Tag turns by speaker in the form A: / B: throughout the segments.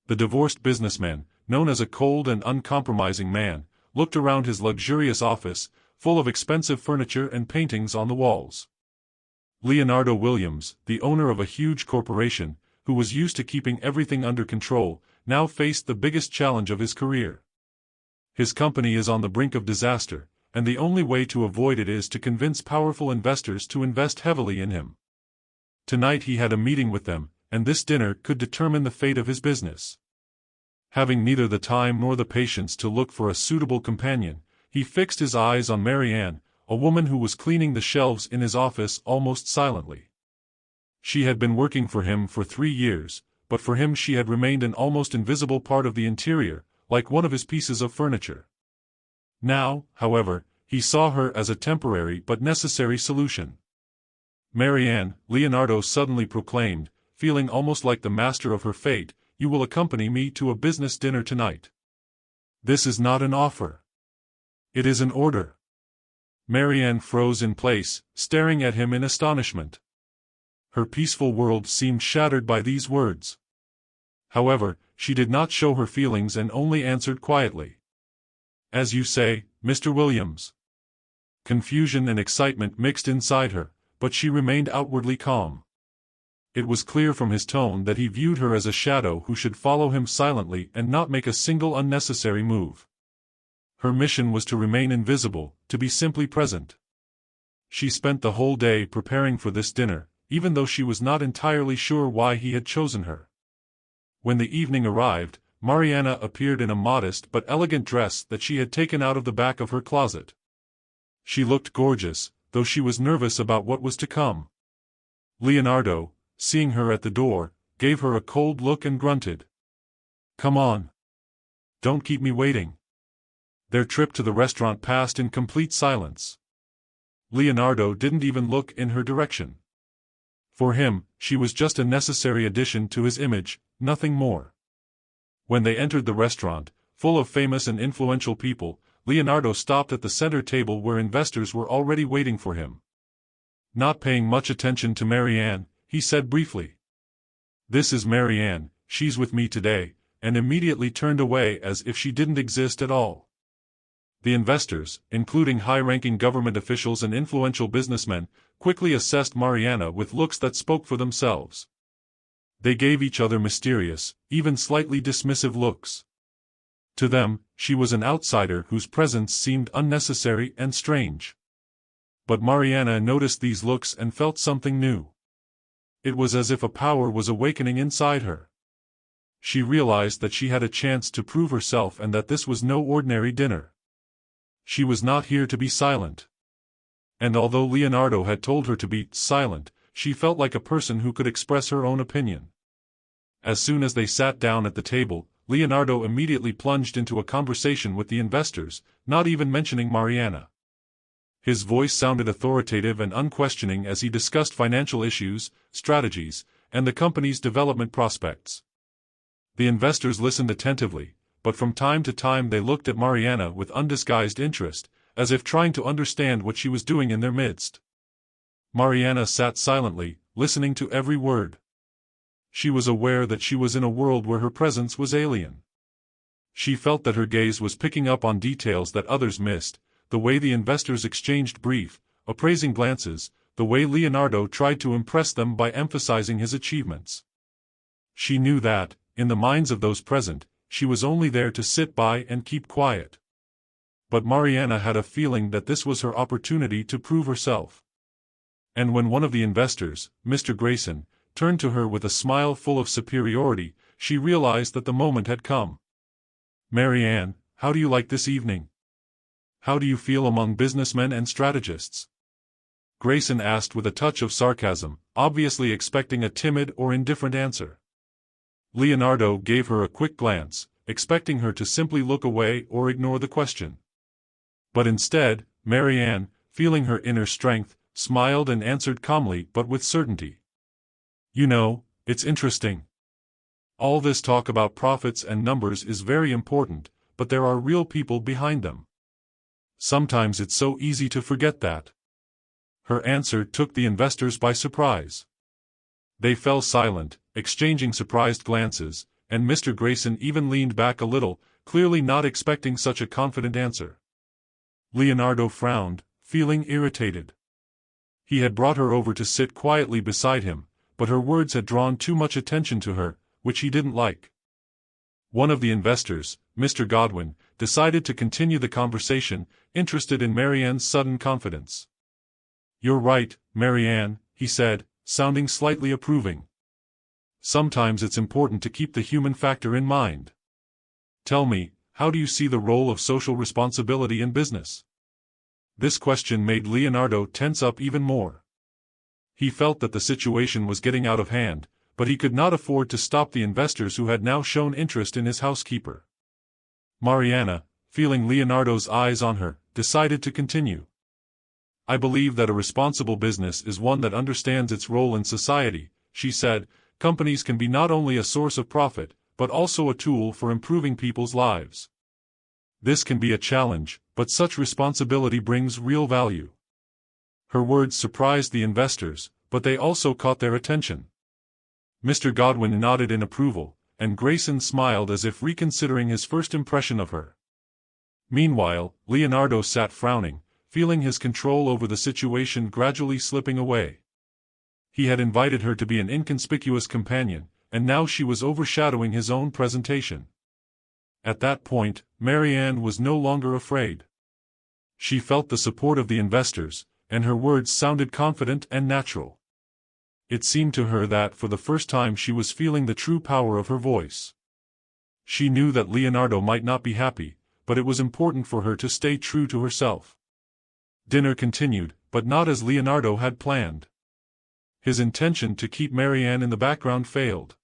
A: The divorced businessman, known as a cold and uncompromising man, looked around his luxurious office, full of expensive furniture and paintings on the walls. Leonardo Williams, the owner of a huge corporation, who was used to keeping everything under control, now faced the biggest challenge of his career. His company is on the brink of disaster, and the only way to avoid it is to convince powerful investors to invest heavily in him. Tonight he had a meeting with them, and this dinner could determine the fate of his business. Having neither the time nor the patience to look for a suitable companion, he fixed his eyes on Marianne, a woman who was cleaning the shelves in his office almost silently. She had been working for him for 3 years, but for him she had remained an almost invisible part of the interior, like one of his pieces of furniture. Now, however, he saw her as a temporary but necessary solution. "Marianne," Leonardo suddenly proclaimed, feeling almost like the master of her fate, "you will accompany me to a business dinner tonight. This is not an offer. It is an order." Marianne froze in place, staring at him in astonishment. Her peaceful world seemed shattered by these words. However, she did not show her feelings and only answered quietly. "As you say, Mr. Williams." Confusion and excitement mixed inside her, but she remained outwardly calm. It was clear from his tone that he viewed her as a shadow who should follow him silently and not make a single unnecessary move. Her mission was to remain invisible, to be simply present. She spent the whole day preparing for this dinner, even though she was not entirely sure why he had chosen her. When the evening arrived, Mariana appeared in a modest but elegant dress that she had taken out of the back of her closet. She looked gorgeous, though she was nervous about what was to come. Leonardo, seeing her at the door, gave her a cold look and grunted. "Come on. Don't keep me waiting." Their trip to the restaurant passed in complete silence. Leonardo didn't even look in her direction. For him, she was just a necessary addition to his image, nothing more. When they entered the restaurant, full of famous and influential people, Leonardo stopped at the center table where investors were already waiting for him. Not paying much attention to Marianne, he said briefly, "This is Marianne, she's with me today," and immediately turned away as if she didn't exist at all. The investors, including high-ranking government officials and influential businessmen, quickly assessed Mariana with looks that spoke for themselves. They gave each other mysterious, even slightly dismissive looks. To them, she was an outsider whose presence seemed unnecessary and strange. But Mariana noticed these looks and felt something new. It was as if a power was awakening inside her. She realized that she had a chance to prove herself and that this was no ordinary dinner. She was not here to be silent. And although Leonardo had told her to be silent, she felt like a person who could express her own opinion. As soon as they sat down at the table, Leonardo immediately plunged into a conversation with the investors, not even mentioning Mariana. His voice sounded authoritative and unquestioning as he discussed financial issues, strategies, and the company's development prospects. The investors listened attentively, but from time to time they looked at Mariana with undisguised interest, as if trying to understand what she was doing in their midst. Mariana sat silently, listening to every word. She was aware that she was in a world where her presence was alien. She felt that her gaze was picking up on details that others missed, the way the investors exchanged brief, appraising glances, the way Leonardo tried to impress them by emphasizing his achievements. She knew that, in the minds of those present, she was only there to sit by and keep quiet. But Mariana had a feeling that this was her opportunity to prove herself. And when one of the investors, Mr. Grayson, turned to her with a smile full of superiority, she realized that the moment had come. "Marianne, how do you like this evening? How do you feel among businessmen and strategists?" Grayson asked with a touch of sarcasm, obviously expecting a timid or indifferent answer. Leonardo gave her a quick glance, expecting her to simply look away or ignore the question. But instead, Marianne, feeling her inner strength, smiled and answered calmly but with certainty. "You know, it's interesting. All this talk about profits and numbers is very important, but there are real people behind them. Sometimes it's so easy to forget that." Her answer took the investors by surprise. They fell silent, exchanging surprised glances, and Mr. Grayson even leaned back a little, clearly not expecting such a confident answer. Leonardo frowned, feeling irritated. He had brought her over to sit quietly beside him, but her words had drawn too much attention to her, which he didn't like. One of the investors, Mr. Godwin, decided to continue the conversation, interested in Marianne's sudden confidence. "You're right, Marianne," he said, sounding slightly approving. "Sometimes it's important to keep the human factor in mind. Tell me, how do you see the role of social responsibility in business?" This question made Leonardo tense up even more. He felt that the situation was getting out of hand, but he could not afford to stop the investors who had now shown interest in his housekeeper. Mariana, feeling Leonardo's eyes on her, decided to continue. "I believe that a responsible business is one that understands its role in society," she said. "Companies can be not only a source of profit, but also a tool for improving people's lives. This can be a challenge, but such responsibility brings real value." Her words surprised the investors, but they also caught their attention. Mr. Godwin nodded in approval, and Grayson smiled as if reconsidering his first impression of her. Meanwhile, Leonardo sat frowning, feeling his control over the situation gradually slipping away. He had invited her to be an inconspicuous companion, and now she was overshadowing his own presentation. At that point, Marianne was no longer afraid. She felt the support of the investors, and her words sounded confident and natural. It seemed to her that for the first time she was feeling the true power of her voice. She knew that Leonardo might not be happy, but it was important for her to stay true to herself. Dinner continued, but not as Leonardo had planned. His intention to keep Marianne in the background failed.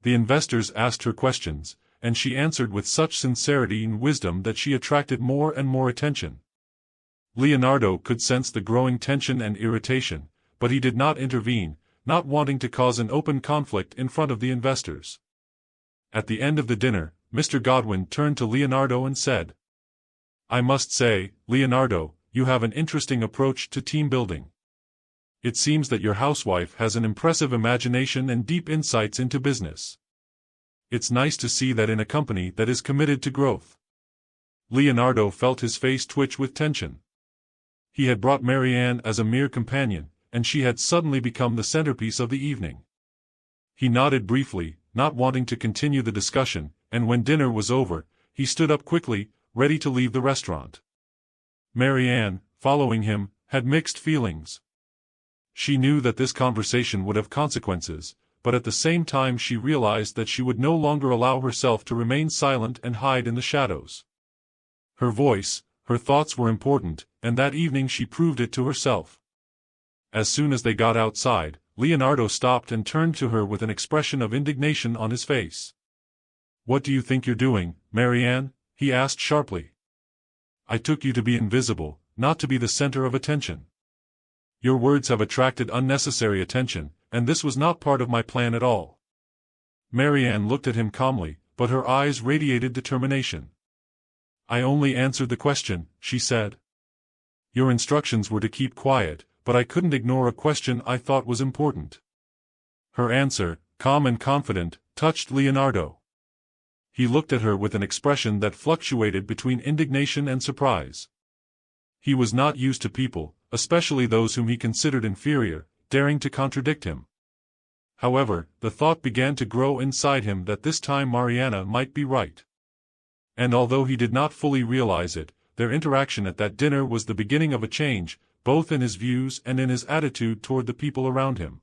A: The investors asked her questions, and she answered with such sincerity and wisdom that she attracted more and more attention. Leonardo could sense the growing tension and irritation, but he did not intervene, not wanting to cause an open conflict in front of the investors. At the end of the dinner, Mr. Godwin turned to Leonardo and said, "I must say, Leonardo, you have an interesting approach to team building. It seems that your housewife has an impressive imagination and deep insights into business. It's nice to see that in a company that is committed to growth." Leonardo felt his face twitch with tension. He had brought Marianne as a mere companion, and she had suddenly become the centerpiece of the evening. He nodded briefly, not wanting to continue the discussion, and when dinner was over, he stood up quickly, ready to leave the restaurant. Marianne, following him, had mixed feelings. She knew that this conversation would have consequences, but at the same time she realized that she would no longer allow herself to remain silent and hide in the shadows. Her voice, her thoughts were important, and that evening she proved it to herself. As soon as they got outside, Leonardo stopped and turned to her with an expression of indignation on his face. "What do you think you're doing, Marianne?" he asked sharply. "I took you to be invisible, not to be the center of attention. Your words have attracted unnecessary attention, and this was not part of my plan at all." Marianne looked at him calmly, but her eyes radiated determination. "I only answered the question," she said. "Your instructions were to keep quiet, but I couldn't ignore a question I thought was important." Her answer, calm and confident, touched Leonardo. He looked at her with an expression that fluctuated between indignation and surprise. He was not used to people, especially those whom he considered inferior, daring to contradict him. However, the thought began to grow inside him that this time Mariana might be right. And although he did not fully realize it, their interaction at that dinner was the beginning of a change, both in his views and in his attitude toward the people around him.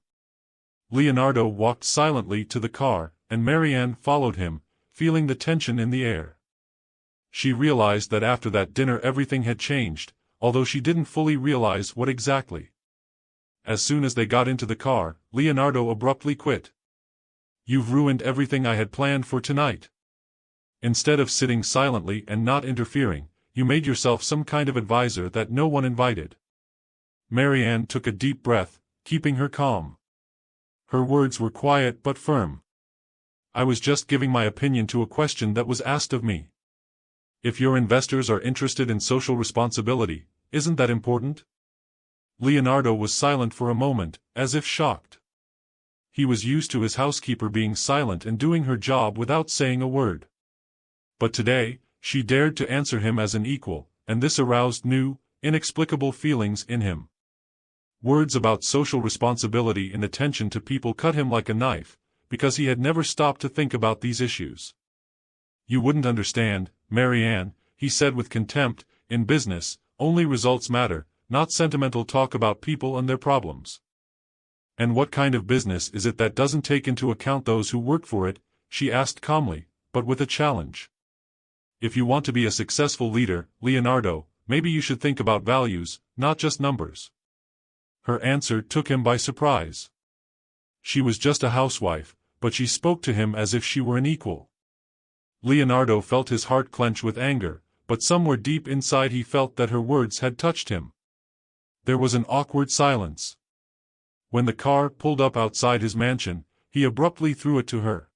A: Leonardo walked silently to the car, and Marianne followed him, feeling the tension in the air. She realized that after that dinner everything had changed, although she didn't fully realize what exactly. As soon as they got into the car, Leonardo abruptly quit. "You've ruined everything I had planned for tonight. Instead of sitting silently and not interfering, you made yourself some kind of advisor that no one invited." Marianne took a deep breath, keeping her calm. Her words were quiet but firm. "I was just giving my opinion to a question that was asked of me. If your investors are interested in social responsibility, isn't that important?" Leonardo was silent for a moment, as if shocked. He was used to his housekeeper being silent and doing her job without saying a word. But today, she dared to answer him as an equal, and this aroused new, inexplicable feelings in him. Words about social responsibility and attention to people cut him like a knife, because he had never stopped to think about these issues. "You wouldn't understand, Marianne," he said with contempt. "In business, only results matter, not sentimental talk about people and their problems." "And what kind of business is it that doesn't take into account those who work for it?" she asked calmly, but with a challenge. "If you want to be a successful leader, Leonardo, maybe you should think about values, not just numbers." Her answer took him by surprise. She was just a housewife, but she spoke to him as if she were an equal. Leonardo felt his heart clench with anger, but somewhere deep inside he felt that her words had touched him. There was an awkward silence. When the car pulled up outside his mansion, he abruptly threw it to her.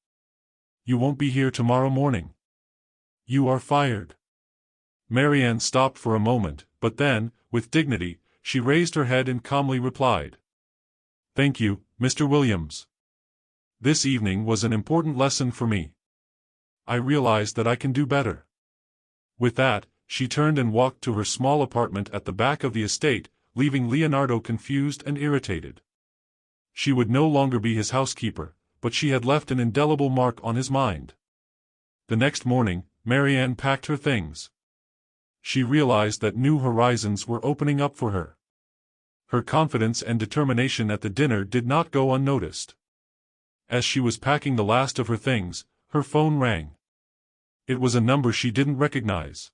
A: "You won't be here tomorrow morning. You are fired." Marianne stopped for a moment, but then, with dignity, she raised her head and calmly replied, "Thank you, Mr. Williams. This evening was an important lesson for me. I realized that I can do better." With that, she turned and walked to her small apartment at the back of the estate, leaving Leonardo confused and irritated. She would no longer be his housekeeper, but she had left an indelible mark on his mind. The next morning, Marianne packed her things. She realized that new horizons were opening up for her. Her confidence and determination at the dinner did not go unnoticed. As she was packing the last of her things, her phone rang. It was a number she didn't recognize.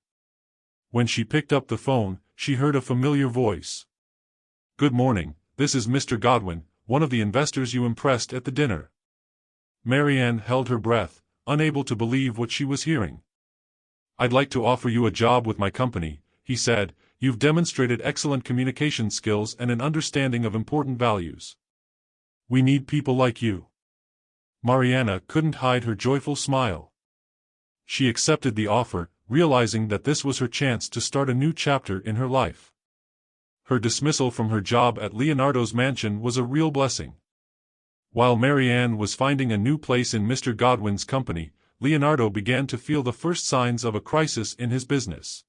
A: When she picked up the phone, she heard a familiar voice. "Good morning, this is Mr. Godwin, one of the investors you impressed at the dinner." Marianne held her breath, unable to believe what she was hearing. "I'd like to offer you a job with my company," he said. "You've demonstrated excellent communication skills and an understanding of important values. We need people like you." Marianne couldn't hide her joyful smile. She accepted the offer, realizing that this was her chance to start a new chapter in her life. Her dismissal from her job at Leonardo's mansion was a real blessing. While Marianne was finding a new place in Mr. Godwin's company, Leonardo began to feel the first signs of a crisis in his business.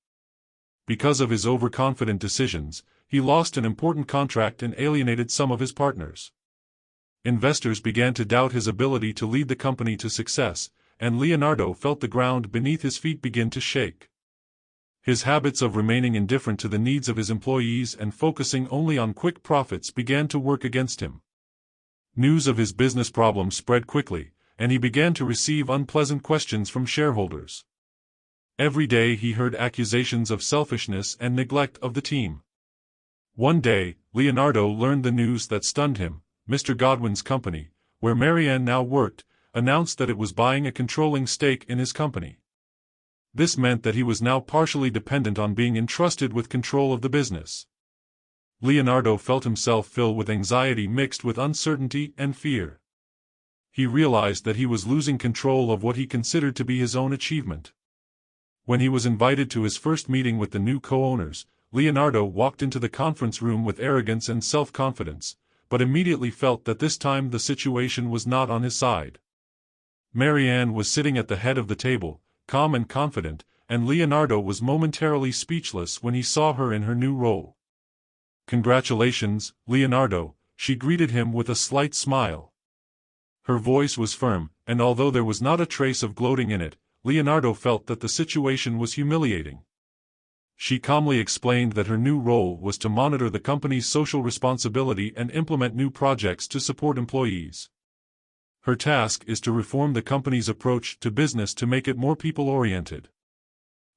A: Because of his overconfident decisions, he lost an important contract and alienated some of his partners. Investors began to doubt his ability to lead the company to success, and Leonardo felt the ground beneath his feet begin to shake. His habits of remaining indifferent to the needs of his employees and focusing only on quick profits began to work against him. News of his business problems spread quickly, and he began to receive unpleasant questions from shareholders. Every day he heard accusations of selfishness and neglect of the team. One day, Leonardo learned the news that stunned him. Mr. Godwin's company, where Marianne now worked, announced that it was buying a controlling stake in his company. This meant that he was now partially dependent on being entrusted with control of the business. Leonardo felt himself fill with anxiety mixed with uncertainty and fear. He realized that he was losing control of what he considered to be his own achievement. When he was invited to his first meeting with the new co-owners, Leonardo walked into the conference room with arrogance and self-confidence, but immediately felt that this time the situation was not on his side. Marianne was sitting at the head of the table, calm and confident, and Leonardo was momentarily speechless when he saw her in her new role. "Congratulations, Leonardo," she greeted him with a slight smile. Her voice was firm, and although there was not a trace of gloating in it, Leonardo felt that the situation was humiliating. She calmly explained that her new role was to monitor the company's social responsibility and implement new projects to support employees. Her task is to reform the company's approach to business to make it more people-oriented.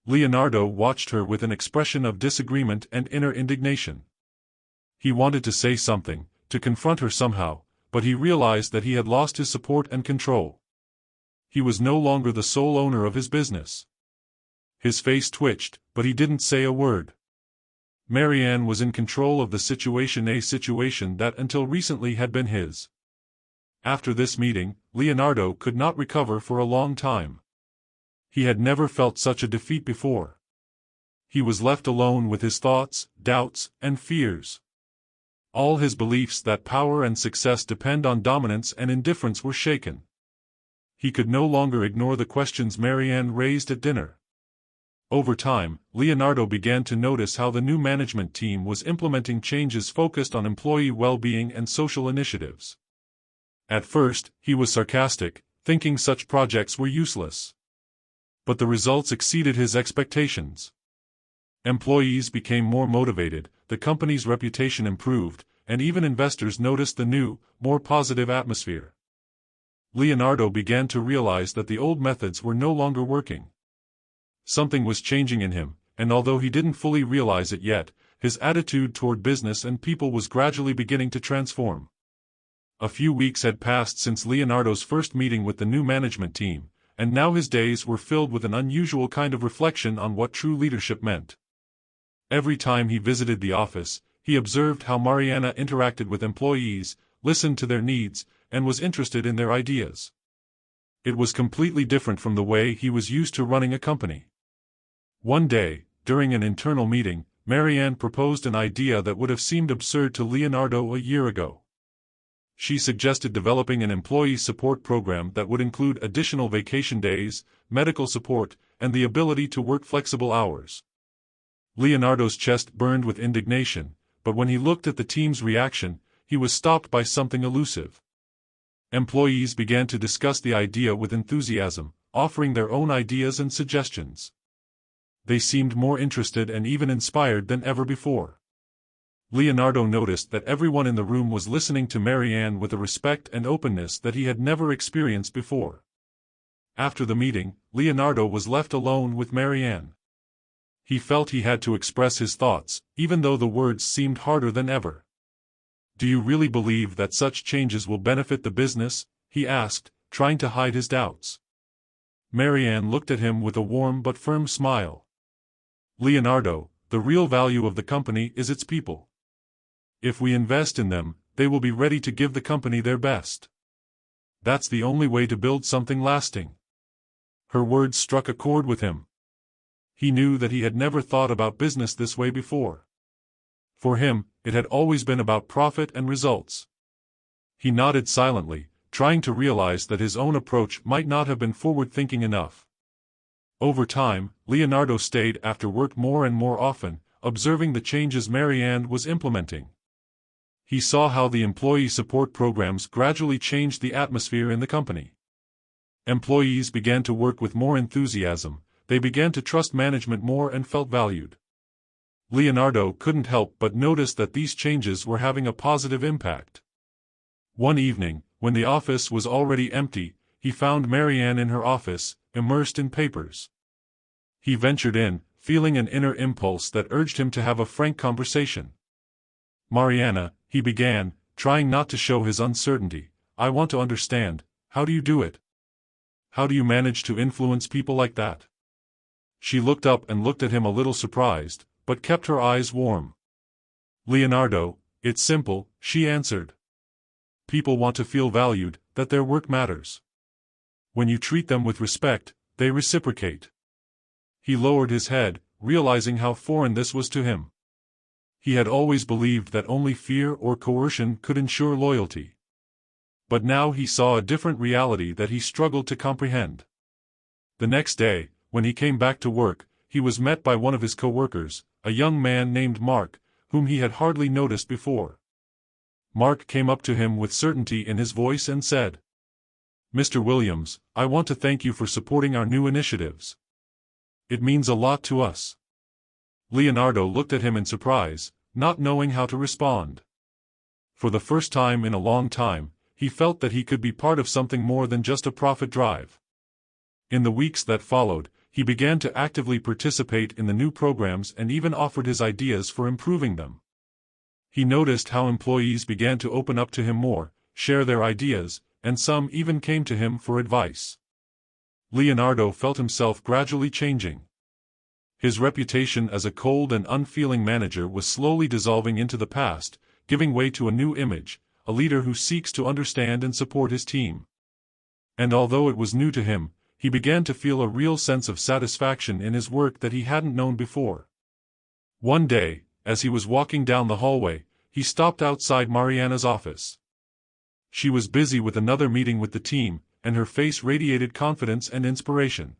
A: Leonardo watched her with an expression of disagreement and inner indignation. He wanted to say something, to confront her somehow, but he realized that he had lost his support and control. He was no longer the sole owner of his business. His face twitched, but he didn't say a word. Marianne was in control of the situation, a situation that until recently had been his. After this meeting, Leonardo could not recover for a long time. He had never felt such a defeat before. He was left alone with his thoughts, doubts, and fears. All his beliefs that power and success depend on dominance and indifference were shaken. He could no longer ignore the questions Marianne raised at dinner. Over time, Leonardo began to notice how the new management team was implementing changes focused on employee well-being and social initiatives. At first, he was sarcastic, thinking such projects were useless. But the results exceeded his expectations. Employees became more motivated, the company's reputation improved, and even investors noticed the new, more positive atmosphere. Leonardo began to realize that the old methods were no longer working. Something was changing in him, and although he didn't fully realize it yet, his attitude toward business and people was gradually beginning to transform. A few weeks had passed since Leonardo's first meeting with the new management team, and now his days were filled with an unusual kind of reflection on what true leadership meant. Every time he visited the office, he observed how Mariana interacted with employees, listened to their needs, and was interested in their ideas. It was completely different from the way he was used to running a company. One day, during an internal meeting, Marianne proposed an idea that would have seemed absurd to Leonardo a year ago. She suggested developing an employee support program that would include additional vacation days, medical support, and the ability to work flexible hours. Leonardo's chest burned with indignation, but when he looked at the team's reaction, he was stopped by something elusive. Employees began to discuss the idea with enthusiasm, offering their own ideas and suggestions. They seemed more interested and even inspired than ever before. Leonardo noticed that everyone in the room was listening to Marianne with a respect and openness that he had never experienced before. After the meeting, Leonardo was left alone with Marianne. He felt he had to express his thoughts, even though the words seemed harder than ever. "Do you really believe that such changes will benefit the business?" he asked, trying to hide his doubts. Marianne looked at him with a warm but firm smile. "Leonardo, the real value of the company is its people. If we invest in them, they will be ready to give the company their best. That's the only way to build something lasting." Her words struck a chord with him. He knew that he had never thought about business this way before. For him, it had always been about profit and results. He nodded silently, trying to realize that his own approach might not have been forward-thinking enough. Over time, Leonardo stayed after work more and more often, observing the changes Marianne was implementing. He saw how the employee support programs gradually changed the atmosphere in the company. Employees began to work with more enthusiasm, they began to trust management more and felt valued. Leonardo couldn't help but notice that these changes were having a positive impact. One evening, when the office was already empty, he found Marianne in her office, immersed in papers. He ventured in, feeling an inner impulse that urged him to have a frank conversation. "Mariana," he began, trying not to show his uncertainty, "I want to understand, how do you do it? How do you manage to influence people like that?" She looked up and looked at him a little surprised, but kept her eyes warm. "Leonardo, it's simple," she answered. "People want to feel valued, that their work matters. When you treat them with respect, they reciprocate." He lowered his head, realizing how foreign this was to him. He had always believed that only fear or coercion could ensure loyalty. But now he saw a different reality that he struggled to comprehend. The next day, when he came back to work, he was met by one of his co-workers, a young man named Mark, whom he had hardly noticed before. Mark came up to him with certainty in his voice and said, "Mr. Williams, I want to thank you for supporting our new initiatives. It means a lot to us." Leonardo looked at him in surprise, not knowing how to respond. For the first time in a long time, he felt that he could be part of something more than just a profit drive. In the weeks that followed, he began to actively participate in the new programs and even offered his ideas for improving them. He noticed how employees began to open up to him more, share their ideas, and some even came to him for advice. Leonardo felt himself gradually changing. His reputation as a cold and unfeeling manager was slowly dissolving into the past, giving way to a new image, a leader who seeks to understand and support his team. And although it was new to him, he began to feel a real sense of satisfaction in his work that he hadn't known before. One day, as he was walking down the hallway, he stopped outside Mariana's office. She was busy with another meeting with the team, and her face radiated confidence and inspiration.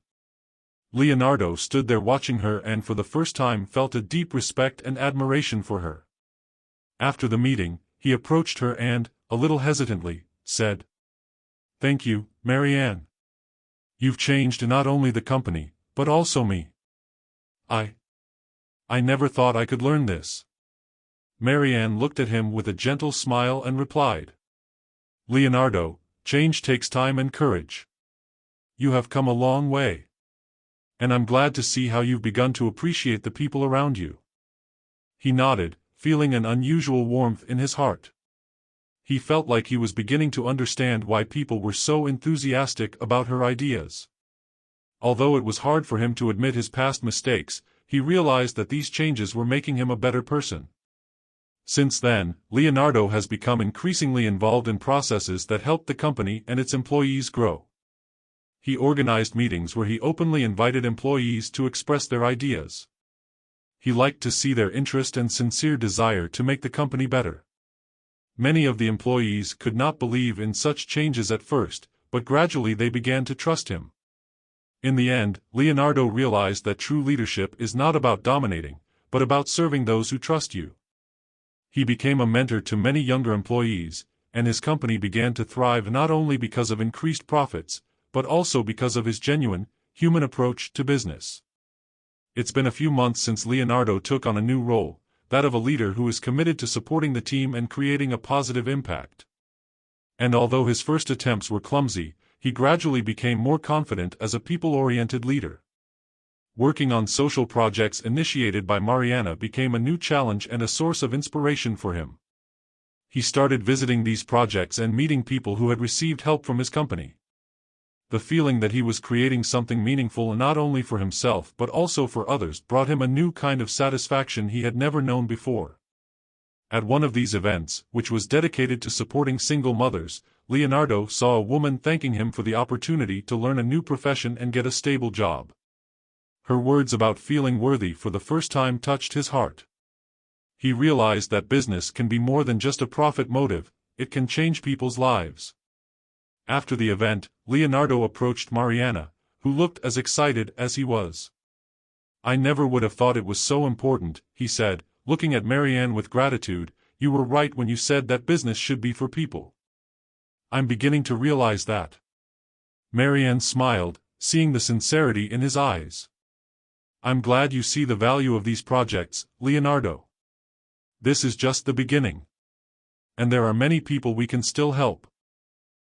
A: Leonardo stood there watching her and for the first time felt a deep respect and admiration for her. After the meeting, he approached her and, a little hesitantly, said, "Thank you, Marianne. You've changed not only the company, but also me. I never thought I could learn this." Marianne looked at him with a gentle smile and replied, "Leonardo, change takes time and courage. You have come a long way. And I'm glad to see how you've begun to appreciate the people around you." He nodded, feeling an unusual warmth in his heart. He felt like he was beginning to understand why people were so enthusiastic about her ideas. Although it was hard for him to admit his past mistakes, he realized that these changes were making him a better person. Since then, Leonardo has become increasingly involved in processes that help the company and its employees grow. He organized meetings where he openly invited employees to express their ideas. He liked to see their interest and sincere desire to make the company better. Many of the employees could not believe in such changes at first, but gradually they began to trust him. In the end, Leonardo realized that true leadership is not about dominating, but about serving those who trust you. He became a mentor to many younger employees, and his company began to thrive not only because of increased profits, but also because of his genuine, human approach to business. It's been a few months since Leonardo took on a new role, that of a leader who is committed to supporting the team and creating a positive impact. And although his first attempts were clumsy, he gradually became more confident as a people-oriented leader. Working on social projects initiated by Mariana became a new challenge and a source of inspiration for him. He started visiting these projects and meeting people who had received help from his company. The feeling that he was creating something meaningful not only for himself but also for others brought him a new kind of satisfaction he had never known before. At one of these events, which was dedicated to supporting single mothers, Leonardo saw a woman thanking him for the opportunity to learn a new profession and get a stable job. Her words about feeling worthy for the first time touched his heart. He realized that business can be more than just a profit motive, it can change people's lives. After the event, Leonardo approached Mariana, who looked as excited as he was. "I never would have thought it was so important," he said, looking at Marianne with gratitude. "You were right when you said that business should be for people. I'm beginning to realize that." Marianne smiled, seeing the sincerity in his eyes. "I'm glad you see the value of these projects, Leonardo. This is just the beginning. And there are many people we can still help."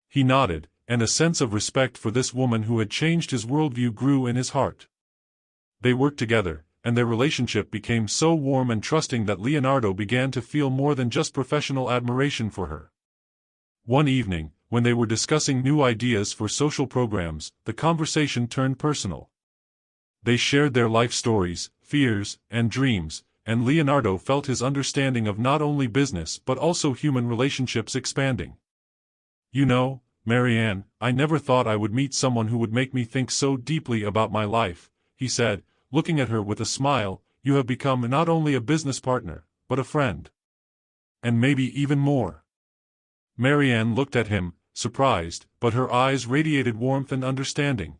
A: He nodded, and a sense of respect for this woman who had changed his worldview grew in his heart. They worked together, and their relationship became so warm and trusting that Leonardo began to feel more than just professional admiration for her. One evening, when they were discussing new ideas for social programs, the conversation turned personal. They shared their life stories, fears, and dreams, and Leonardo felt his understanding of not only business but also human relationships expanding. "You know, Marianne, I never thought I would meet someone who would make me think so deeply about my life," he said, looking at her with a smile. "You have become not only a business partner, but a friend. And maybe even more." Marianne looked at him, surprised, but her eyes radiated warmth and understanding.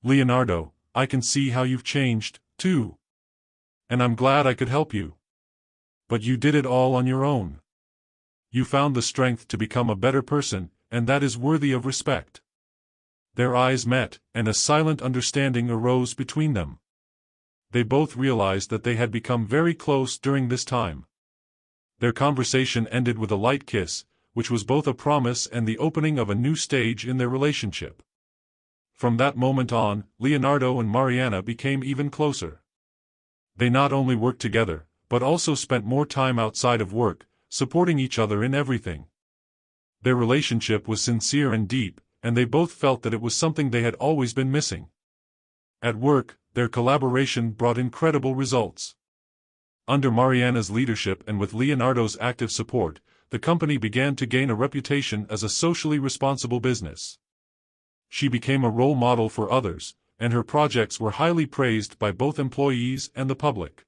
A: "Leonardo, I can see how you've changed, too. And I'm glad I could help you. But you did it all on your own. You found the strength to become a better person, and that is worthy of respect." Their eyes met, and a silent understanding arose between them. They both realized that they had become very close during this time. Their conversation ended with a light kiss, which was both a promise and the opening of a new stage in their relationship. From that moment on, Leonardo and Mariana became even closer. They not only worked together, but also spent more time outside of work, supporting each other in everything. Their relationship was sincere and deep, and they both felt that it was something they had always been missing. At work, their collaboration brought incredible results. Under Mariana's leadership and with Leonardo's active support, the company began to gain a reputation as a socially responsible business. She became a role model for others, and her projects were highly praised by both employees and the public.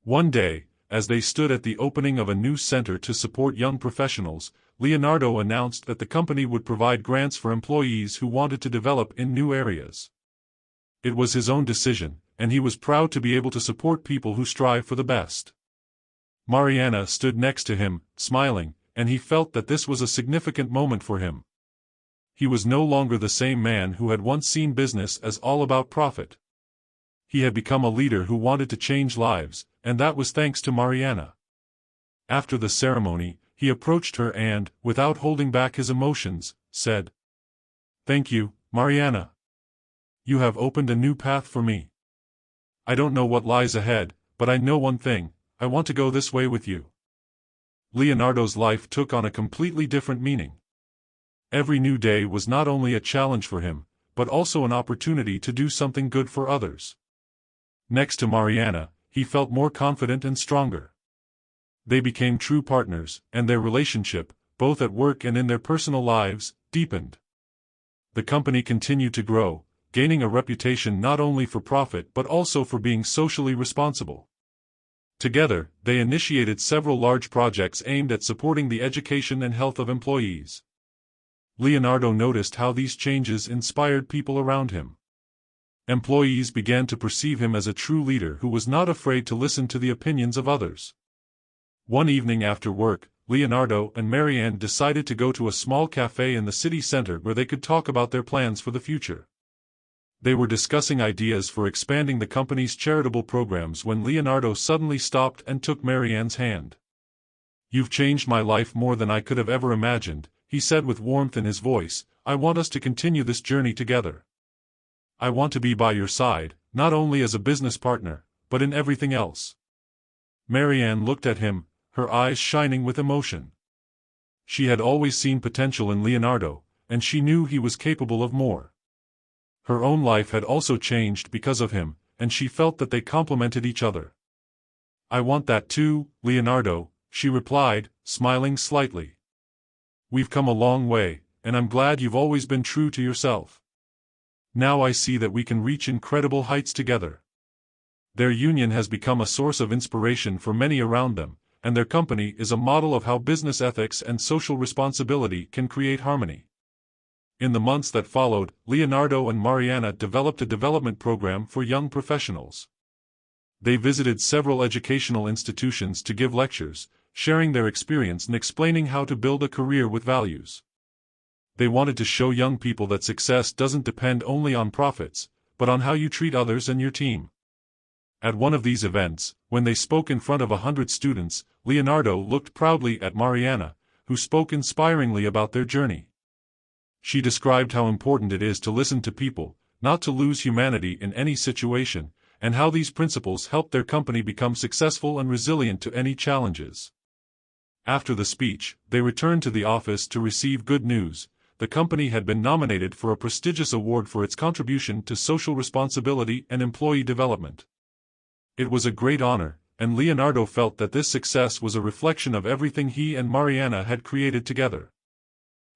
A: One day, as they stood at the opening of a new center to support young professionals, Leonardo announced that the company would provide grants for employees who wanted to develop in new areas. It was his own decision, and he was proud to be able to support people who strive for the best. Mariana stood next to him, smiling, and he felt that this was a significant moment for him. He was no longer the same man who had once seen business as all about profit. He had become a leader who wanted to change lives, and that was thanks to Mariana. After the ceremony, he approached her and, without holding back his emotions, said, "Thank you, Mariana. You have opened a new path for me. I don't know what lies ahead, but I know one thing: I want to go this way with you." Leonardo's life took on a completely different meaning. Every new day was not only a challenge for him, but also an opportunity to do something good for others. Next to Mariana, he felt more confident and stronger. They became true partners, and their relationship, both at work and in their personal lives, deepened. The company continued to grow, gaining a reputation not only for profit but also for being socially responsible. Together, they initiated several large projects aimed at supporting the education and health of employees. Leonardo noticed how these changes inspired people around him. Employees began to perceive him as a true leader who was not afraid to listen to the opinions of others. One evening after work, Leonardo and Marianne decided to go to a small cafe in the city center where they could talk about their plans for the future. They were discussing ideas for expanding the company's charitable programs when Leonardo suddenly stopped and took Marianne's hand. "You've changed my life more than I could have ever imagined," he said with warmth in his voice. "I want us to continue this journey together. I want to be by your side, not only as a business partner, but in everything else." Marianne looked at him, her eyes shining with emotion. She had always seen potential in Leonardo, and she knew he was capable of more. Her own life had also changed because of him, and she felt that they complemented each other. "I want that too, Leonardo," she replied, smiling slightly. "We've come a long way, and I'm glad you've always been true to yourself. Now I see that we can reach incredible heights together." Their union has become a source of inspiration for many around them, and their company is a model of how business ethics and social responsibility can create harmony. In the months that followed, Leonardo and Mariana developed a development program for young professionals. They visited several educational institutions to give lectures, sharing their experience and explaining how to build a career with values. They wanted to show young people that success doesn't depend only on profits, but on how you treat others and your team. At one of these events, when they spoke in front of 100 students, Leonardo looked proudly at Mariana, who spoke inspiringly about their journey. She described how important it is to listen to people, not to lose humanity in any situation, and how these principles helped their company become successful and resilient to any challenges. After the speech, they returned to the office to receive good news. The company had been nominated for a prestigious award for its contribution to social responsibility and employee development. It was a great honor, and Leonardo felt that this success was a reflection of everything he and Mariana had created together.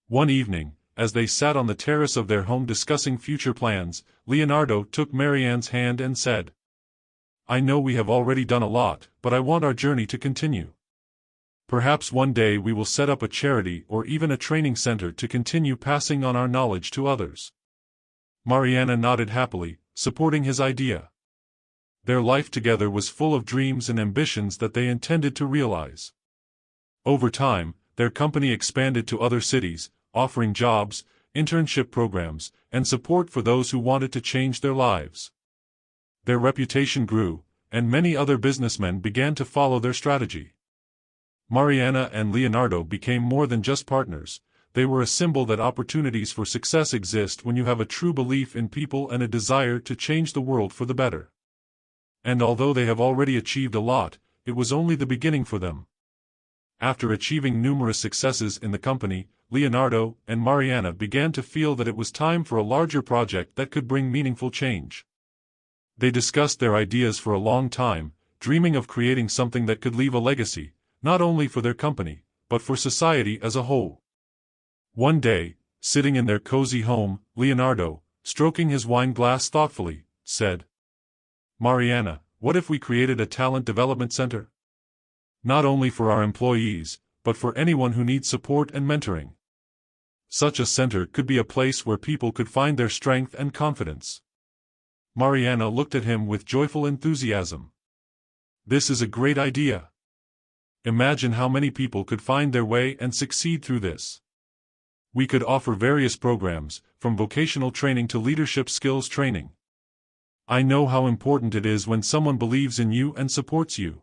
A: One evening, as they sat on the terrace of their home discussing future plans, Leonardo took Marianne's hand and said, "I know we have already done a lot, but I want our journey to continue. Perhaps one day we will set up a charity or even a training center to continue passing on our knowledge to others." Mariana nodded happily, supporting his idea. Their life together was full of dreams and ambitions that they intended to realize. Over time, their company expanded to other cities, offering jobs, internship programs, and support for those who wanted to change their lives. Their reputation grew, and many other businessmen began to follow their strategy. Mariana and Leonardo became more than just partners. They were a symbol that opportunities for success exist when you have a true belief in people and a desire to change the world for the better. And although they have already achieved a lot, it was only the beginning for them. After achieving numerous successes in the company, Leonardo and Mariana began to feel that it was time for a larger project that could bring meaningful change. They discussed their ideas for a long time, dreaming of creating something that could leave a legacy, not only for their company, but for society as a whole. One day, sitting in their cozy home, Leonardo, stroking his wine glass thoughtfully, said, "Mariana, what if we created a talent development center? not only for our employees, but for anyone who needs support and mentoring. Such a center could be a place where people could find their strength and confidence. Mariana looked at him with joyful enthusiasm. This is a great idea. Imagine how many people could find their way and succeed through this. We could offer various programs, from vocational training to leadership skills training. I know how important it is when someone believes in you and supports you.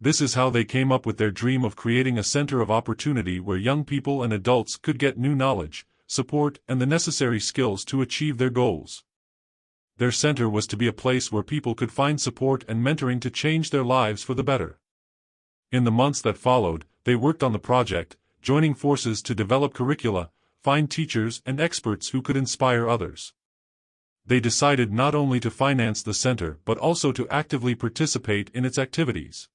A: This is how they came up with their dream of creating a center of opportunity where young people and adults could get new knowledge, support, and the necessary skills to achieve their goals. Their center was to be a place where people could find support and mentoring to change their lives for the better. In the months that followed, they worked on the project, joining forces to develop curricula, find teachers and experts who could inspire others. They decided not only to finance the center but also to actively participate in its activities.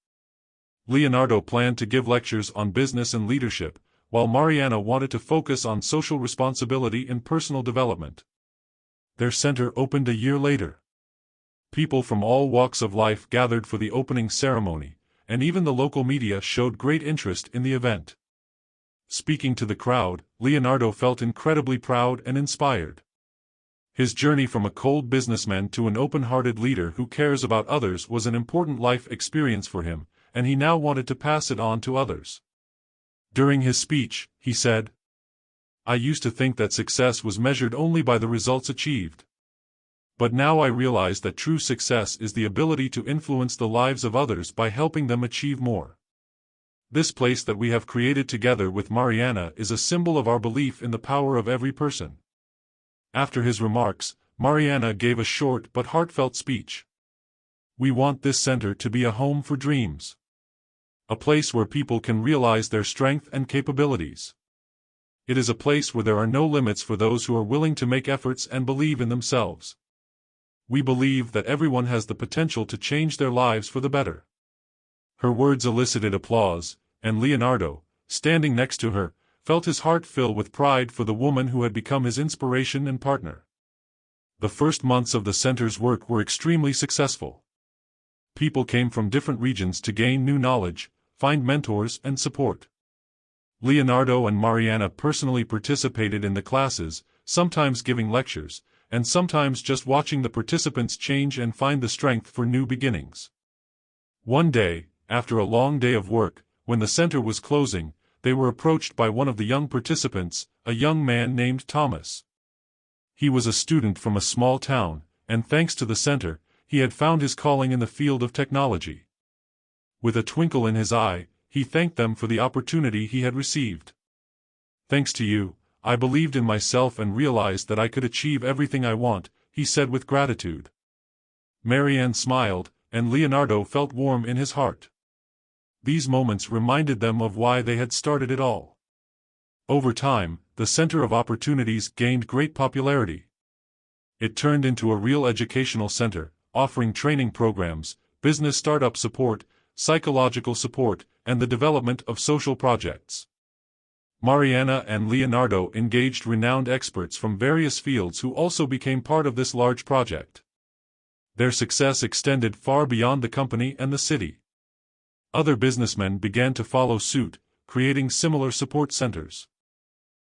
A: Leonardo planned to give lectures on business and leadership, while Mariana wanted to focus on social responsibility and personal development. Their center opened a year later. People from all walks of life gathered for the opening ceremony, and even the local media showed great interest in the event. Speaking to the crowd, Leonardo felt incredibly proud and inspired. His journey from a cold businessman to an open-hearted leader who cares about others was an important life experience for him, and he now wanted to pass it on to others. During his speech, he said, "I used to think that success was measured only by the results achieved. But now I realize that true success is the ability to influence the lives of others by helping them achieve more. This place that we have created together with Mariana is a symbol of our belief in the power of every person." After his remarks, Mariana gave a short but heartfelt speech. "We want this center to be a home for dreams. A place where people can realize their strength and capabilities. It is a place where there are no limits for those who are willing to make efforts and believe in themselves. We believe that everyone has the potential to change their lives for the better." Her words elicited applause, and Leonardo, standing next to her, felt his heart fill with pride for the woman who had become his inspiration and partner. The first months of the center's work were extremely successful. People came from different regions to gain new knowledge, find mentors and support. Leonardo and Mariana personally participated in the classes, sometimes giving lectures, and sometimes just watching the participants change and find the strength for new beginnings. One day, after a long day of work, when the center was closing, they were approached by one of the young participants, a young man named Thomas. He was a student from a small town, and thanks to the center, he had found his calling in the field of technology. With a twinkle in his eye, he thanked them for the opportunity he had received. "Thanks to you, I believed in myself and realized that I could achieve everything I want," he said with gratitude. Marianne smiled, and Leonardo felt warm in his heart. These moments reminded them of why they had started it all. Over time, the Center of Opportunities gained great popularity. It turned into a real educational center, offering training programs, business startup support, psychological support, and the development of social projects. Mariana and Leonardo engaged renowned experts from various fields who also became part of this large project. Their success extended far beyond the company and the city. Other businessmen began to follow suit, creating similar support centers.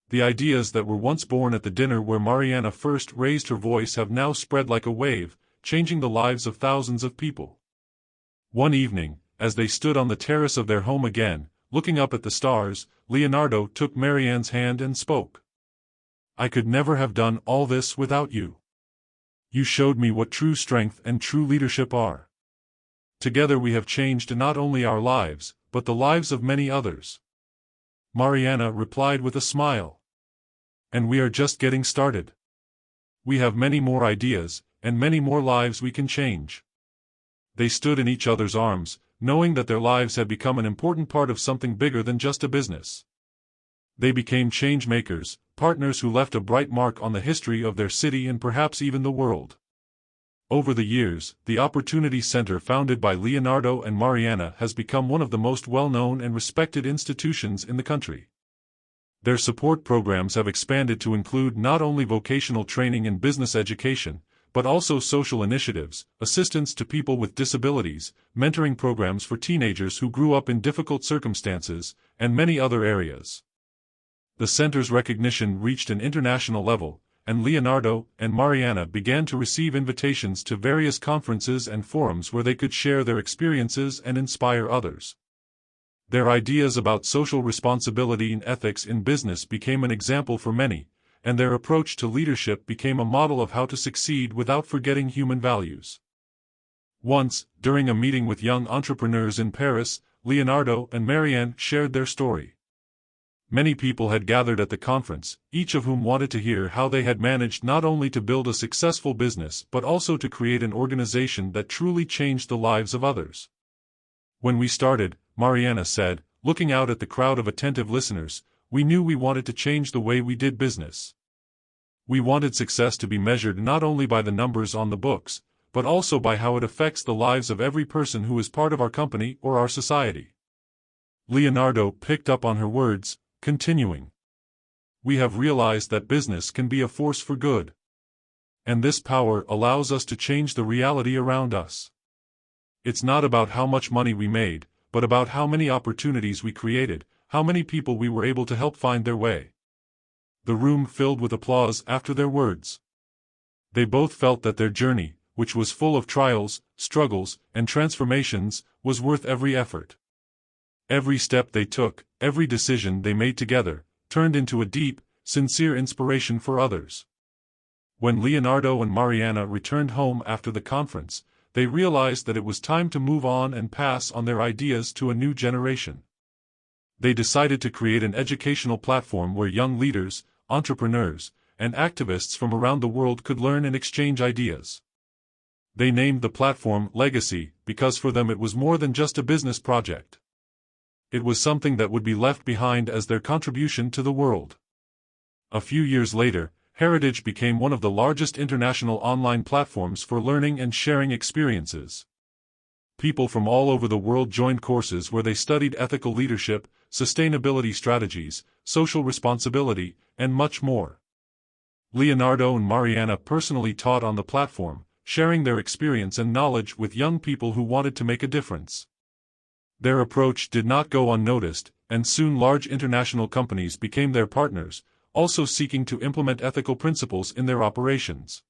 A: The ideas that were once born at the dinner where Mariana first raised her voice have now spread like a wave, changing the lives of thousands of people. One evening, as they stood on the terrace of their home again, looking up at the stars, Leonardo took Marianne's hand and spoke. "I could never have done all this without you. You showed me what true strength and true leadership are. Together we have changed not only our lives, but the lives of many others." Mariana replied with a smile. "And we are just getting started. We have many more ideas, and many more lives we can change." They stood in each other's arms, knowing that their lives had become an important part of something bigger than just a business. They became change makers, partners who left a bright mark on the history of their city and perhaps even the world. Over the years, the Opportunity Center founded by Leonardo and Mariana has become one of the most well-known and respected institutions in the country. Their support programs have expanded to include not only vocational training and business education, but also social initiatives, assistance to people with disabilities, mentoring programs for teenagers who grew up in difficult circumstances, and many other areas. The center's recognition reached an international level, and Leonardo and Mariana began to receive invitations to various conferences and forums where they could share their experiences and inspire others. Their ideas about social responsibility and ethics in business became an example for many, and their approach to leadership became a model of how to succeed without forgetting human values. Once, during a meeting with young entrepreneurs in Paris, Leonardo and Marianne shared their story. Many people had gathered at the conference, each of whom wanted to hear how they had managed not only to build a successful business but also to create an organization that truly changed the lives of others. When we started, Mariana said, looking out at the crowd of attentive listeners, we knew we wanted to change the way we did business. We wanted success to be measured not only by the numbers on the books, but also by how it affects the lives of every person who is part of our company or our society. Leonardo picked up on her words, continuing. We have realized that business can be a force for good. And this power allows us to change the reality around us. It's not about how much money we made, but about how many opportunities we created, how many people we were able to help find their way. The room filled with applause after their words. They both felt that their journey, which was full of trials, struggles, and transformations, was worth every effort. Every step they took, every decision they made together, turned into a deep, sincere inspiration for others. When Leonardo and Mariana returned home after the conference, they realized that it was time to move on and pass on their ideas to a new generation. They decided to create an educational platform where young leaders, entrepreneurs, and activists from around the world could learn and exchange ideas. They named the platform Legacy because for them it was more than just a business project. It was something that would be left behind as their contribution to the world. A few years later, Heritage became one of the largest international online platforms for learning and sharing experiences. People from all over the world joined courses where they studied ethical leadership, sustainability strategies, social responsibility, and much more. Leonardo and Mariana personally taught on the platform, sharing their experience and knowledge with young people who wanted to make a difference. Their approach did not go unnoticed, and soon large international companies became their partners, also seeking to implement ethical principles in their operations.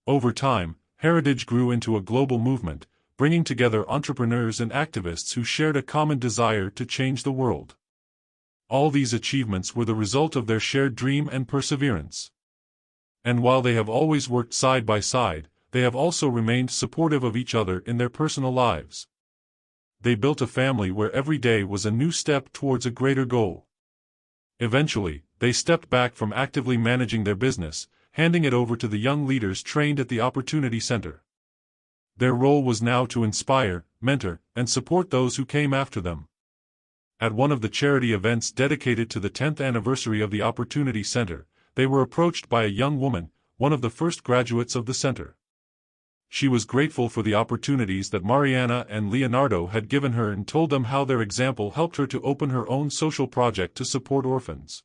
A: Over time, Heritage grew into a global movement, bringing together entrepreneurs and activists who shared a common desire to change the world. All these achievements were the result of their shared dream and perseverance. And while they have always worked side by side, they have also remained supportive of each other in their personal lives. They built a family where every day was a new step towards a greater goal. Eventually, they stepped back from actively managing their business, handing it over to the young leaders trained at the Opportunity Center. Their role was now to inspire, mentor, and support those who came after them. At one of the charity events dedicated to the 10th anniversary of the Opportunity Center, they were approached by a young woman, one of the first graduates of the center. She was grateful for the opportunities that Mariana and Leonardo had given her and told them how their example helped her to open her own social project to support orphans.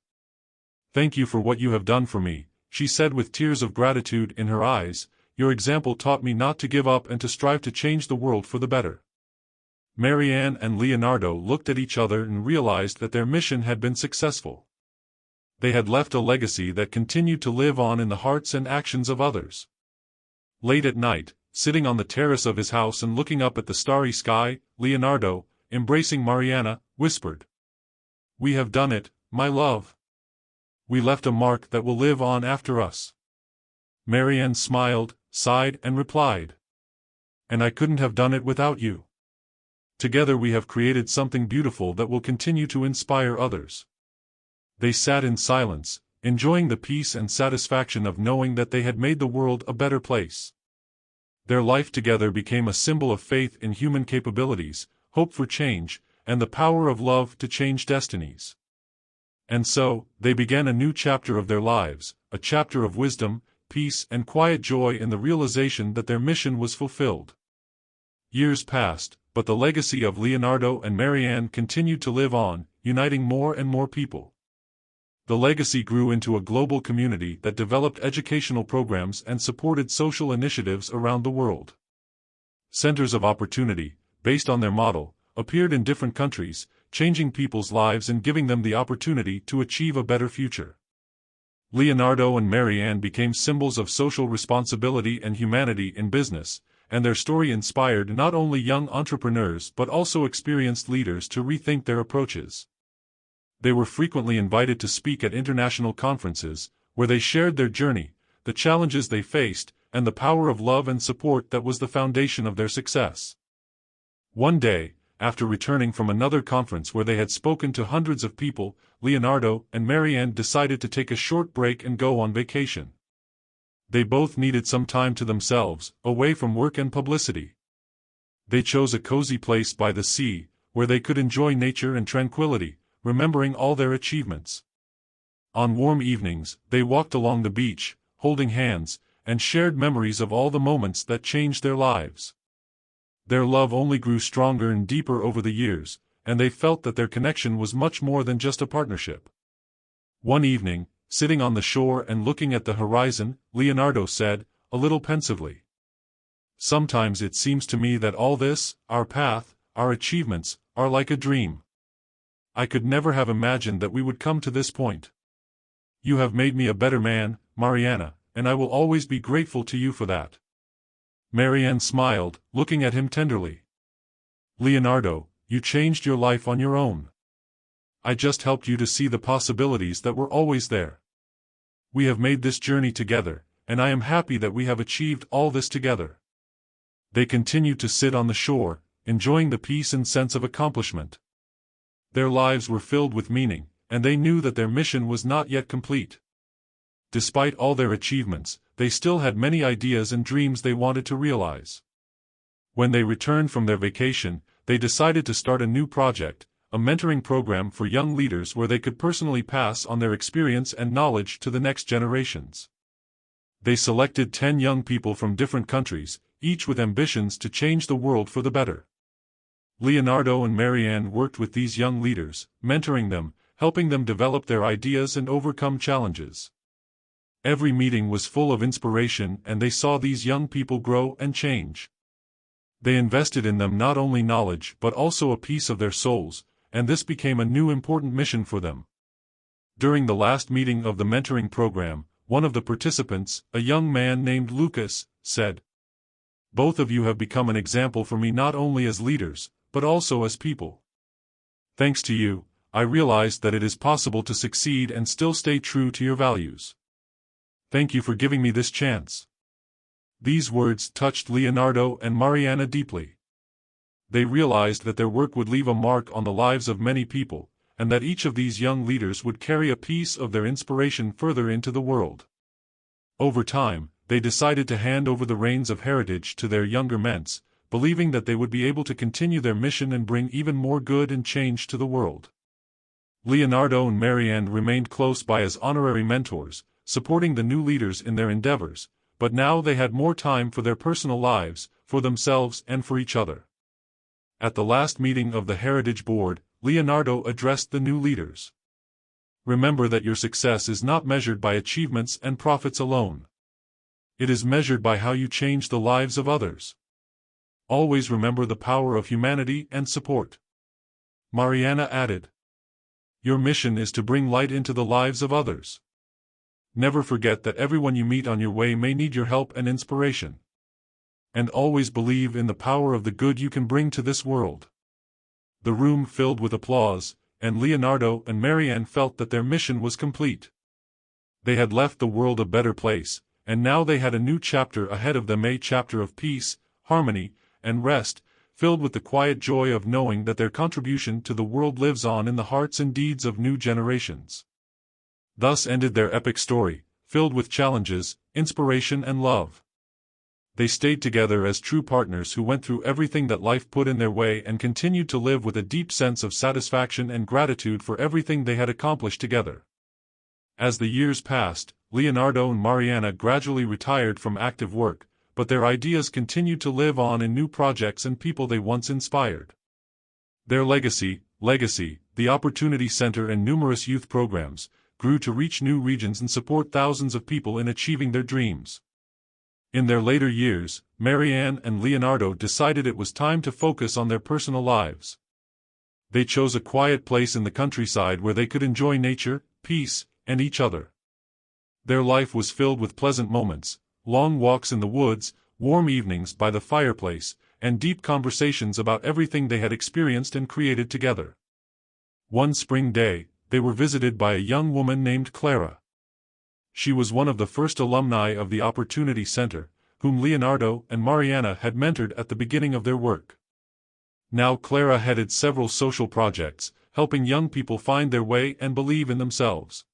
A: "Thank you for what you have done for me," she said with tears of gratitude in her eyes. "Your example taught me not to give up and to strive to change the world for the better." Marianne and Leonardo looked at each other and realized that their mission had been successful. They had left a legacy that continued to live on in the hearts and actions of others. Late at night, sitting on the terrace of his house and looking up at the starry sky, Leonardo, embracing Mariana, whispered, "We have done it, my love. We left a mark that will live on after us." Marianne smiled, sighed, and replied, "And I couldn't have done it without you. Together we have created something beautiful that will continue to inspire others." They sat in silence, enjoying the peace and satisfaction of knowing that they had made the world a better place. Their life together became a symbol of faith in human capabilities, hope for change, and the power of love to change destinies. And so, they began a new chapter of their lives, a chapter of wisdom, peace, and quiet joy in the realization that their mission was fulfilled. Years passed, but the legacy of Leonardo and Marianne continued to live on, uniting more and more people. the legacy grew into a global community that developed educational programs and supported social initiatives around the world. Centers of opportunity, based on their model, appeared in different countries, changing people's lives and giving them the opportunity to achieve a better future. Leonardo and Marianne became symbols of social responsibility and humanity in business, and their story inspired not only young entrepreneurs but also experienced leaders to rethink their approaches. They were frequently invited to speak at international conferences, where they shared their journey, the challenges they faced, and the power of love and support that was the foundation of their success. One day, after returning from another conference where they had spoken to hundreds of people, Leonardo and Marianne decided to take a short break and go on vacation. They both needed some time to themselves, away from work and publicity. They chose a cozy place by the sea, where they could enjoy nature and tranquility, remembering all their achievements. On warm evenings, they walked along the beach, holding hands, and shared memories of all the moments that changed their lives. Their love only grew stronger and deeper over the years, and they felt that their connection was much more than just a partnership. One evening, sitting on the shore and looking at the horizon, Leonardo said, a little pensively, "Sometimes it seems to me that all this, our path, our achievements, are like a dream. I could never have imagined that we would come to this point. You have made me a better man, Mariana, and I will always be grateful to you for that." Marianne smiled, looking at him tenderly. "Leonardo, you changed your life on your own. I just helped you to see the possibilities that were always there. We have made this journey together, and I am happy that we have achieved all this together." They continued to sit on the shore, enjoying the peace and sense of accomplishment. Their lives were filled with meaning, and they knew that their mission was not yet complete. Despite all their achievements, they still had many ideas and dreams they wanted to realize. When they returned from their vacation, they decided to start a new project, a mentoring program for young leaders where they could personally pass on their experience and knowledge to the next generations. They selected 10 young people from different countries, each with ambitions to change the world for the better. Leonardo and Marianne worked with these young leaders, mentoring them, helping them develop their ideas and overcome challenges. Every meeting was full of inspiration, and they saw these young people grow and change. They invested in them not only knowledge but also a piece of their souls, and this became a new important mission for them. During the last meeting of the mentoring program, one of the participants, a young man named Lucas, said, "Both of you have become an example for me not only as leaders, but also as people. Thanks to you, I realized that it is possible to succeed and still stay true to your values. Thank you for giving me this chance." These words touched Leonardo and Mariana deeply. They realized that their work would leave a mark on the lives of many people, and that each of these young leaders would carry a piece of their inspiration further into the world. Over time, they decided to hand over the reins of heritage to their younger mentor, believing that they would be able to continue their mission and bring even more good and change to the world. Leonardo and Marianne remained close by as honorary mentors, supporting the new leaders in their endeavors, but now they had more time for their personal lives, for themselves and for each other. At the last meeting of the Heritage Board, Leonardo addressed the new leaders. "Remember that your success is not measured by achievements and profits alone. It is measured by how you change the lives of others. Always remember the power of humanity and support." Mariana added, "Your mission is to bring light into the lives of others. Never forget that everyone you meet on your way may need your help and inspiration. And always believe in the power of the good you can bring to this world." The room filled with applause, and Leonardo and Marianne felt that their mission was complete. They had left the world a better place, and now they had a new chapter ahead of them, a chapter of peace, harmony, and rest, filled with the quiet joy of knowing that their contribution to the world lives on in the hearts and deeds of new generations. Thus ended their epic story, filled with challenges, inspiration and love. They stayed together as true partners who went through everything that life put in their way and continued to live with a deep sense of satisfaction and gratitude for everything they had accomplished together. As the years passed, Leonardo and Mariana gradually retired from active work, but their ideas continued to live on in new projects and people they once inspired. Their legacy, the Opportunity Center and numerous youth programs, grew to reach new regions and support thousands of people in achieving their dreams. In their later years, Marianne and Leonardo decided it was time to focus on their personal lives. They chose a quiet place in the countryside where they could enjoy nature, peace, and each other. Their life was filled with pleasant moments, long walks in the woods, warm evenings by the fireplace, and deep conversations about everything they had experienced and created together. One spring day, they were visited by a young woman named Clara. She was one of the first alumni of the Opportunity Center, whom Leonardo and Mariana had mentored at the beginning of their work. Now Clara headed several social projects, helping young people find their way and believe in themselves.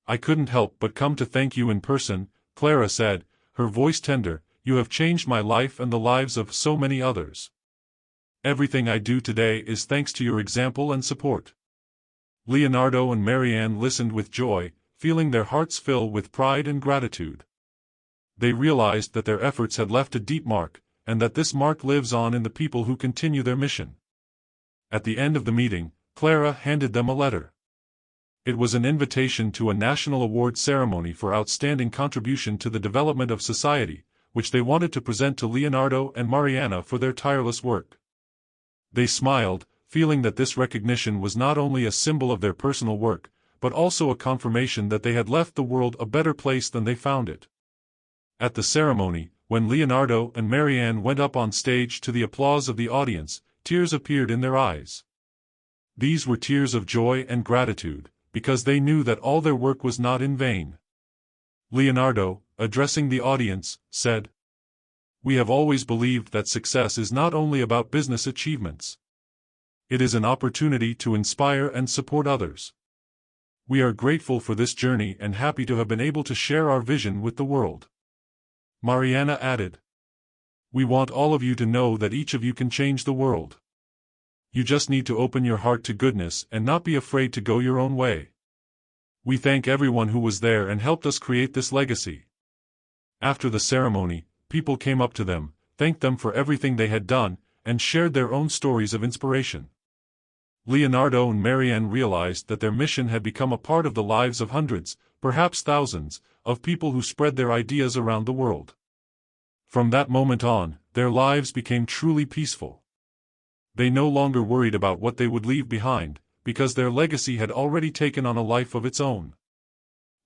A: "I couldn't help but come to thank you in person," Clara said, her voice tender. "You have changed my life and the lives of so many others. Everything I do today is thanks to your example and support." Leonardo and Marianne listened with joy, feeling their hearts fill with pride and gratitude. They realized that their efforts had left a deep mark, and that this mark lives on in the people who continue their mission. At the end of the meeting, Clara handed them a letter. It was an invitation to a national award ceremony for outstanding contribution to the development of society, which they wanted to present to Leonardo and Mariana for their tireless work. They smiled, feeling that this recognition was not only a symbol of their personal work, but also a confirmation that they had left the world a better place than they found it. At the ceremony, when Leonardo and Marianne went up on stage to the applause of the audience, tears appeared in their eyes. These were tears of joy and gratitude, because they knew that all their work was not in vain. Leonardo, addressing the audience, said, "We have always believed that success is not only about business achievements. It is an opportunity to inspire and support others. We are grateful for this journey and happy to have been able to share our vision with the world." Mariana added, "We want all of you to know that each of you can change the world. You just need to open your heart to goodness and not be afraid to go your own way." We thank everyone who was there and helped us create this legacy. After the ceremony, people came up to them, thanked them for everything they had done, and shared their own stories of inspiration. Leonardo and Marianne realized that their mission had become a part of the lives of hundreds, perhaps thousands, of people who spread their ideas around the world. From that moment on, their lives became truly peaceful. They no longer worried about what they would leave behind, because their legacy had already taken on a life of its own.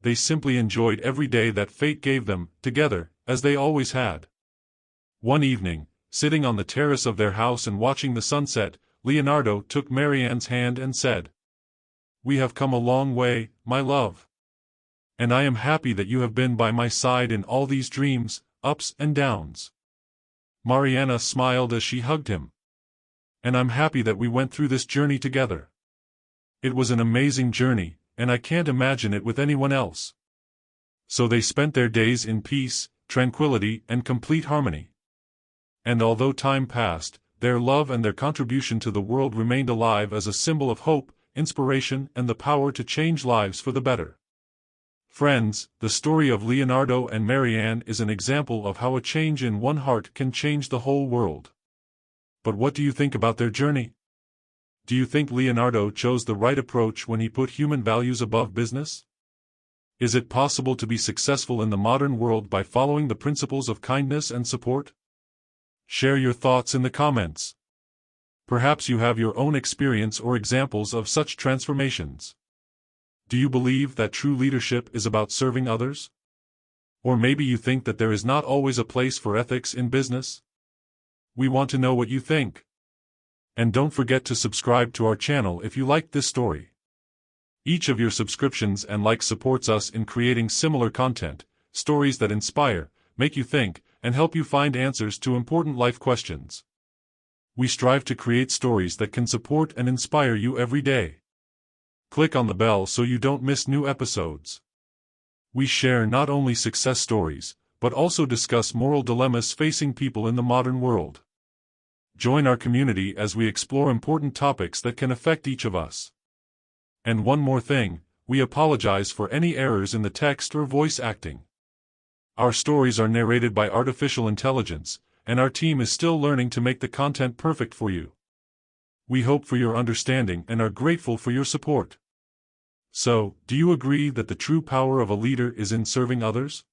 A: They simply enjoyed every day that fate gave them, together, as they always had. One evening, sitting on the terrace of their house and watching the sunset, Leonardo took Marianne's hand and said, "We have come a long way, my love. And I am happy that you have been by my side in all these dreams, ups and downs." Mariana smiled as she hugged him. "And I'm happy that we went through this journey together. It was an amazing journey, and I can't imagine it with anyone else." So they spent their days in peace, tranquility, and complete harmony. And although time passed, their love and their contribution to the world remained alive as a symbol of hope, inspiration, and the power to change lives for the better. Friends, the story of Leonardo and Marianne is an example of how a change in one heart can change the whole world. But what do you think about their journey? Do you think Leonardo chose the right approach when he put human values above business? Is it possible to be successful in the modern world by following the principles of kindness and support? Share your thoughts in the comments. Perhaps you have your own experience or examples of such transformations. Do you believe that true leadership is about serving others? Or maybe you think that there is not always a place for ethics in business? We want to know what you think. And don't forget to subscribe to our channel if you liked this story. Each of your subscriptions and likes supports us in creating similar content, stories that inspire, make you think, and help you find answers to important life questions. We strive to create stories that can support and inspire you every day. Click on the bell so you don't miss new episodes. We share not only success stories, but also discuss moral dilemmas facing people in the modern world. Join our community as we explore important topics that can affect each of us. And one more thing, we apologize for any errors in the text or voice acting. Our stories are narrated by artificial intelligence, and our team is still learning to make the content perfect for you. We hope for your understanding and are grateful for your support. So, do you agree that the true power of a leader is in serving others?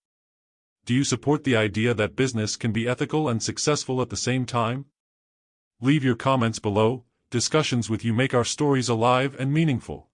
A: Do you support the idea that business can be ethical and successful at the same time? Leave your comments below. Discussions with you make our stories alive and meaningful.